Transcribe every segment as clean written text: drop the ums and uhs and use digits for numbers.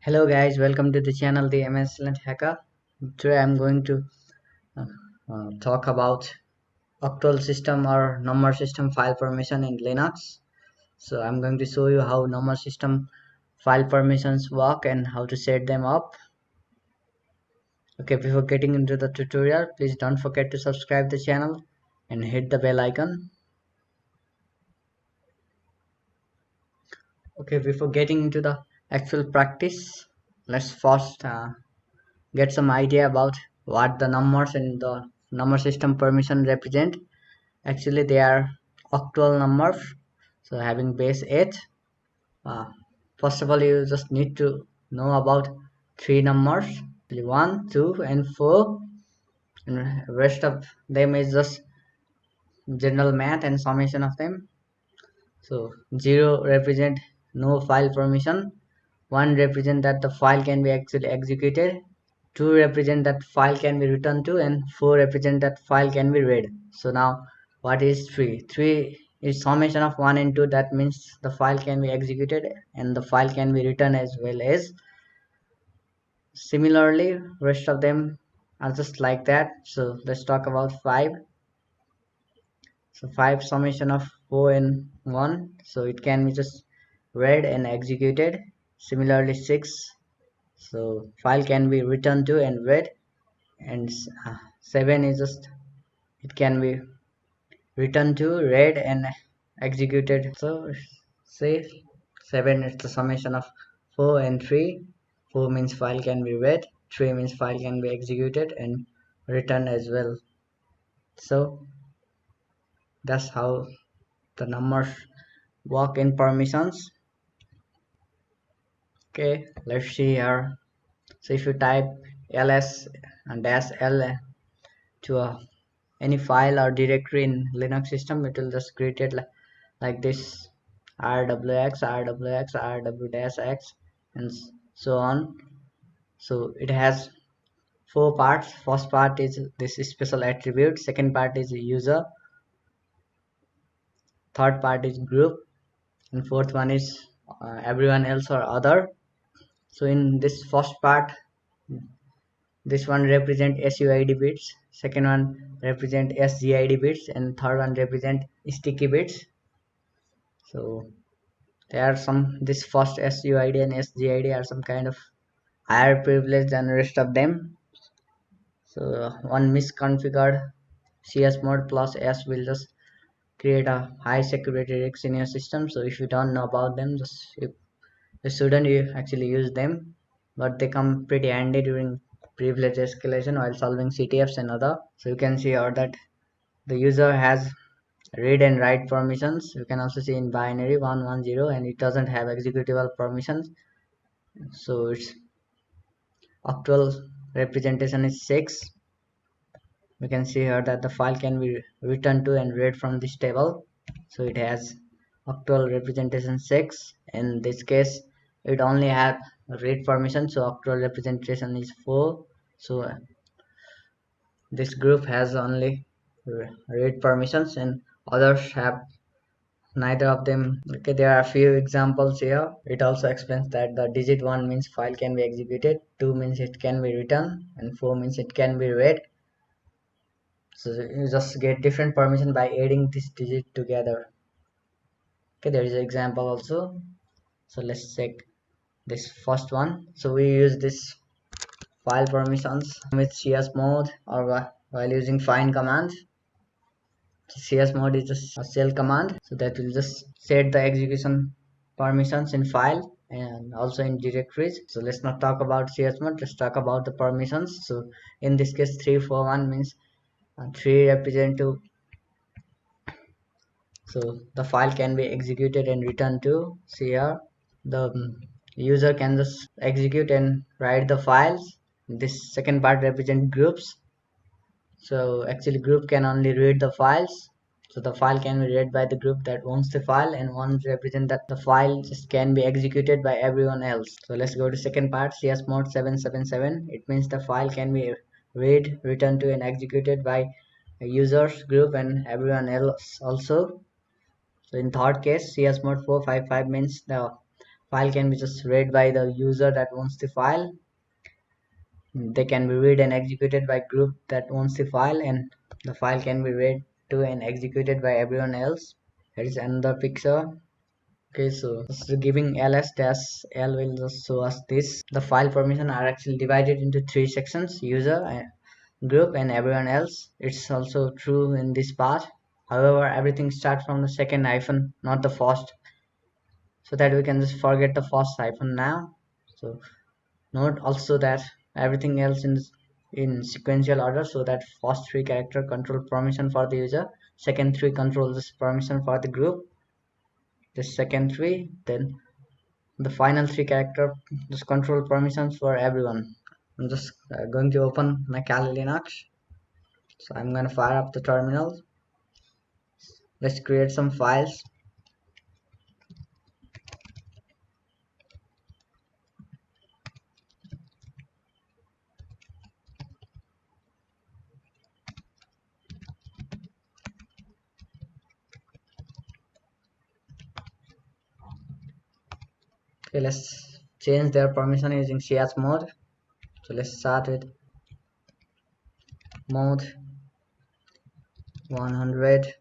Hello guys, welcome to the channel the Amazicellent Hacker. Today I'm going to uh, talk about octal system or number system file permission in Linux. So I'm going to show you how number system file permissions work and how to set them up. Okay, before getting into the tutorial, please don't forget to subscribe the channel and hit the bell icon. Okay, before getting into the actual practice, let's first get some idea about what the numbers in the number system permission represent. Actually they are octal numbers, so having base 8. uh, First of all, you just need to know about three numbers, 1, 2 and 4, and rest of them is just general math and summation of them. So 0 represent no file permission, 1 represent that the file can be actually executed, 2 represent that file can be returned to, and 4 represent that file can be read. So now what is 3? 3 is summation of 1 and 2. That means the file can be executed and the file can be written as well as. Similarly, rest of them are just like that. So let's talk about 5. So 5 summation of 4 and 1, so it can be just read and executed. Similarly 6, so file can be returned to and read. And 7 is just, it can be written to, read and executed. So say 7 is the summation of 4 and 3. 4 means file can be read, 3 means file can be executed and written as well. So that's how the numbers work in permissions. Okay, let's see here. So if you type ls and dash l to any file or directory in Linux system, it will just create it like this: rwx rwx rw-x and so on. So it has 4 parts. First part is this special attribute, second part is user, third part is group, and fourth one is everyone else or other. So in this first part, this one represent SUID bits, second one represent SGID bits, and third one represent sticky bits. So there are some, this first SUID and SGID are some kind of higher privilege than the rest of them. So one misconfigured CHMOD plus S will just create a high security risk in your system. So if you don't know about them, just you shouldn't actually use them, but they come pretty handy during privilege escalation while solving CTFs and other. So you can see here that the user has read and write permissions. You can also see in binary 110, and it doesn't have executable permissions. So its actual representation is 6. We can see here that the file can be written to and read from this table. So it has octal representation 6. In this case, it only have read permission, so octal representation is 4. So this group has only read permissions and others have neither of them. Okay, there are a few examples here. It also explains that the digit 1 means file can be executed, 2 means it can be written, and 4 means it can be read. So you just get different permission by adding this digit together. Okay, there is an example also. So let's check this first one. So we use this file permissions with chmod or while using find command. Chmod is just a shell command, so that will just set the execution permissions in file and also in directories. So let's not talk about chmod, let's talk about the permissions. So in this case 341 means 3 represent to, so the file can be executed and returned to. See here, the user can just execute and write the files. This second part represent groups. So actually group can only read the files, so the file can be read by the group that owns the file, and one represent that the file just can be executed by everyone else. So let's go to second part, chmod 777. It means the file can be read, written to and executed by a users group and everyone else also. So in third case, chmod 455 means the file can be just read by the user that owns the file. They can be read and executed by group that owns the file, and the file can be read to and executed by everyone else. That is another picture. Okay, so just giving ls-l will just show us this. The file permission are actually divided into three sections: user, group, and everyone else. It's also true in this part. However, everything starts from the second hyphen, not the first, so that we can just forget the first hyphen now. So note also that everything else in sequential order, so that first three character control permission for the user, second three control this permission for the group, the second three, then the final three character just control permissions for everyone. I'm just going to open my Kali Linux. So I'm going to fire up the terminal. Let's create some files. Okay, let's change their permission using CHMOD. So let's start with mode 100.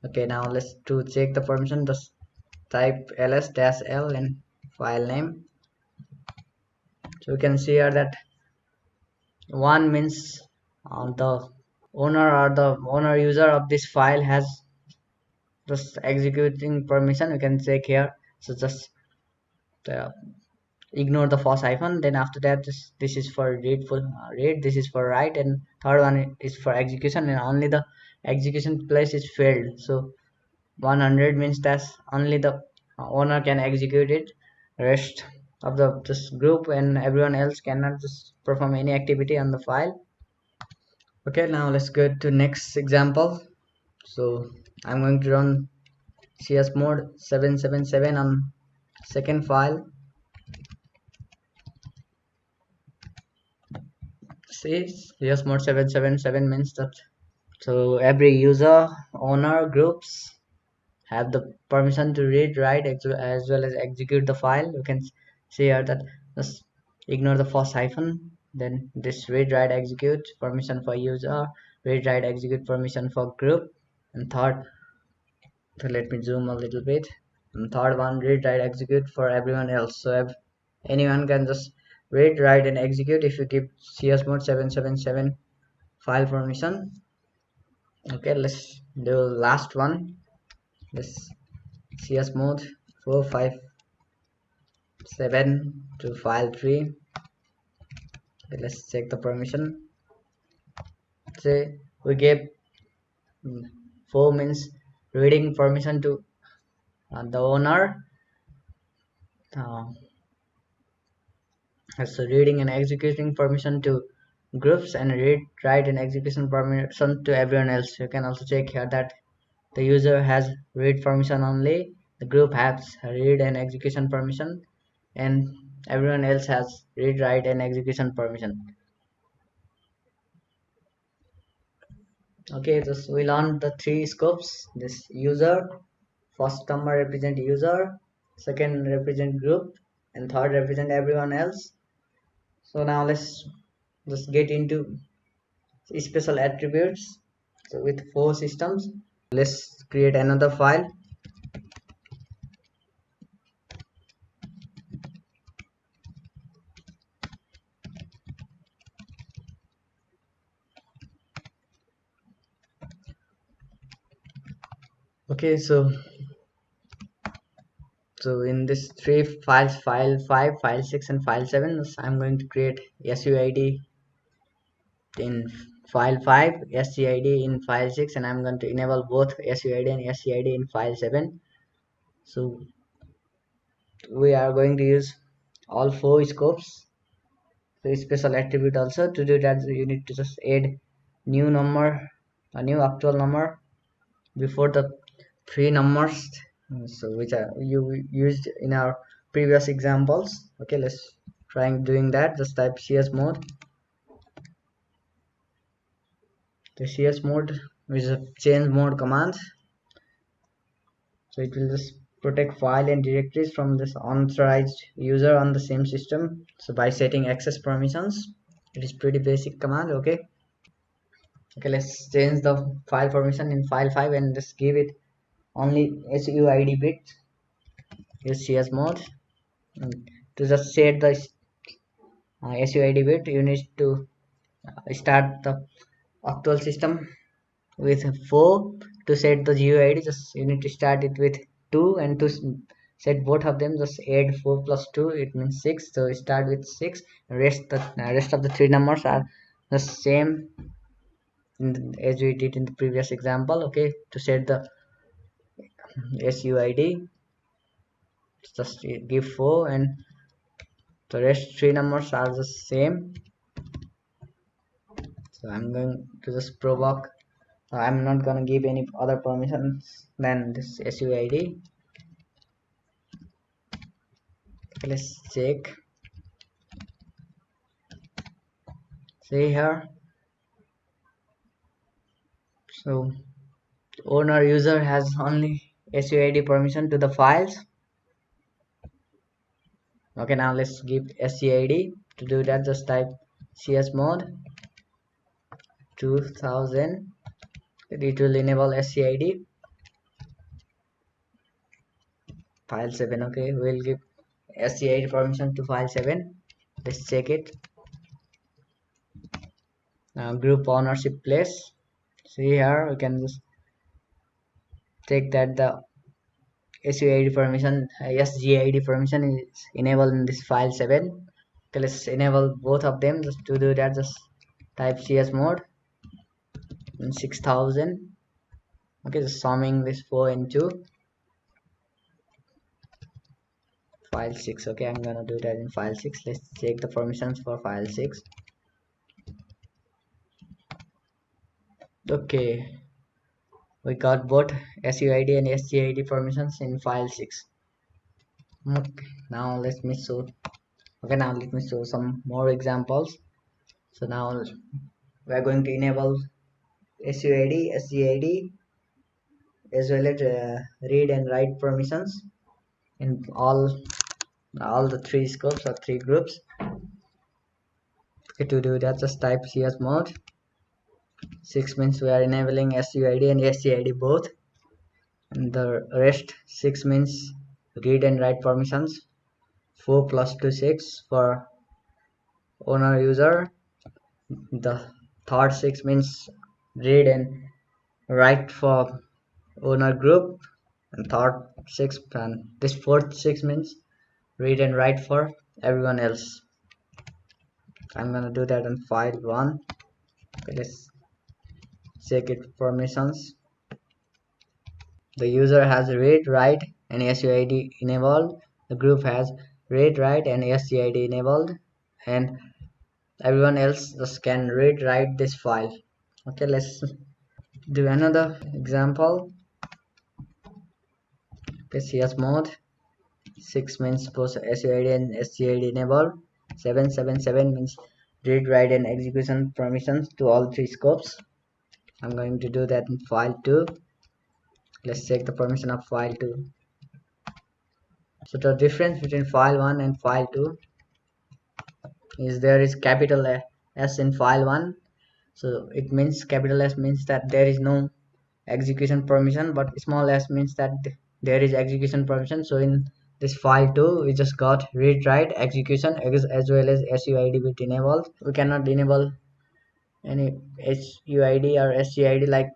Okay, now let's to check the permission, just type ls-l in file name. So you can see here that one means the owner or the owner user of this file has just executing permission. You can check here. So just uh, ignore the first hyphen, then after that this is for read, this is for write, and third one is for execution, and only the execution place is failed. So 100 means that only the owner can execute it, rest of the just group and everyone else cannot just perform any activity on the file. Okay, now let's go to next example. So I'm going to run chmod 777 on second file. See, chmod 777 means that so every user, owner, groups have the permission to read, write, as well as execute the file. You can see here that just ignore the first hyphen, then this read, write, execute permission for user, read, write, execute permission for group, and third, so let me zoom a little bit, and third one, read, write, execute for everyone else. So if anyone can just read, write, and execute if you give chmod 777 file permission. Okay, let's do last one. This chmod 457 to file 3. Okay, let's check the permission. Say we gave 4 means reading permission to the owner, uh, so reading and executing permission to groups, and read, write, and execution permission to everyone else. You can also check here that the user has read permission only, the group has read and execution permission, and everyone else has read, write, and execution permission. Okay, just we learned the three scopes. This user, first number represent user, second represent group, and third represent everyone else. So now let's just get into special attributes. So with 4 systems, let's create another file. Okay, so in this 3 files, file 5, file 6, and file 7, I'm going to create SUID in file 5, SCID in file 6, and I'm going to enable both SUID and SCID in file 7. So we are going to use all 4 scopes. So special attribute also, to do that you need to just add new number, a new octal number before the 3 numbers, so which are you used in our previous examples. Okay, let's try doing that. Just type chmod. The chmod is a change mode command. So it will just protect file and directories from this unauthorized user on the same system. So by setting access permissions, it is pretty basic command. Okay, let's change the file permission in file 5 and just give it only SUID bit. Use CHMOD. And to just set the SUID bit, you need to start the octal system with 4. To set the GUID, just you need to start it with 2, and to set both of them, just add 4 plus 2, it means 6. So start with 6. Rest of the 3 numbers are the same as we did in the previous example. Okay, to set the SUID, just give 4, and the rest 3 numbers are the same. So I'm going to just provoke. I'm not gonna give any other permissions than this SUID. Let's check. See here. So owner user has only SUID permission to the files. Okay, now let's give SUID. To do that, just type chmod 2000. It will enable SUID. File 7. Okay, we'll give SUID permission to file 7. Let's check it. Now group ownership place. See here, we can just take that the SUID permission, SGID permission is enabled in this file 7. Okay, let's enable both of them. Just to do that, just type chmod and 6000. Okay, just summing this 4 into file 6. Okay, I'm gonna do that in file 6. Let's check the permissions for file 6. Okay, we got both SUID and SGID permissions in file 6. Okay, now let me show. Okay, now let me show some more examples. So now we are going to enable SUID, SGID, as well as read and write permissions in all the 3 scopes or 3 groups. Okay, to do that, just type chmod 6 means we are enabling SUID and SGID both, and the rest 6 means read and write permissions. 4 plus 2 6 for owner user. The third 6 means read and write for owner group, and third 6 and this fourth 6 means read and write for everyone else. I'm gonna do that in file 1. Okay, let's check it permissions. The user has read, write and SUID enabled. The group has read, write and SUID enabled, and everyone else just can read, write this file. Okay, let's do another example. Okay, chmod 6 means both SUID and SGID enabled. 777 means read, write and execution permissions to all 3 scopes. I'm going to do that in file 2. Let's check the permission of file 2. So the difference between file 1 and file 2 is there is capital S in file 1. So it means capital S means that there is no execution permission, but small s means that there is execution permission. So in this file 2 we just got read, write, execution as well as SUID bit enabled. We cannot enable any SUID or SGID like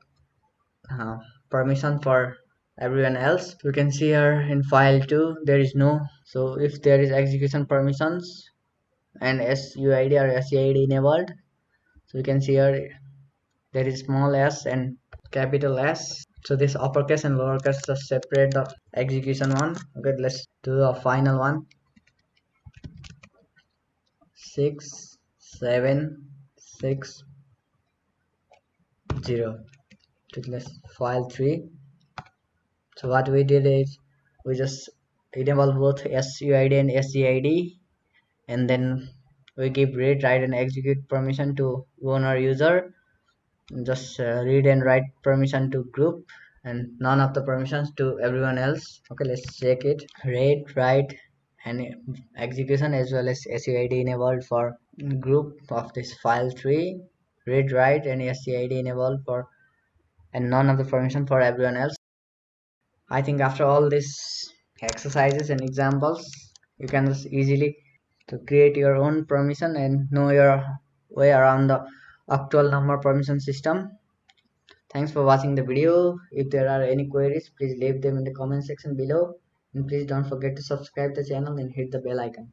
permission for everyone else. We can see here in file 2 there is no. So if there is execution permissions and SUID or SGID enabled, so we can see here there is small s and capital S. So this uppercase and lowercase just separate the execution one. Okay, let's do the final one. 6 7 6 0. So let's file 3. So what we did is we just enable both SUID and SGID, and then we give read, write and execute permission to owner user, just read and write permission to group, and none of the permissions to everyone else. Okay, let's check it. Read, write, and execution as well as SUID enabled for group of this file tree. Read, write, and SUID enabled for, and none of the permission for everyone else. I think after all these exercises and examples, you can just easily to create your own permission and know your way around the octal number permission system. Thanks for watching the video. If there are any queries, please leave them in the comment section below. And please don't forget to subscribe the channel and hit the bell icon.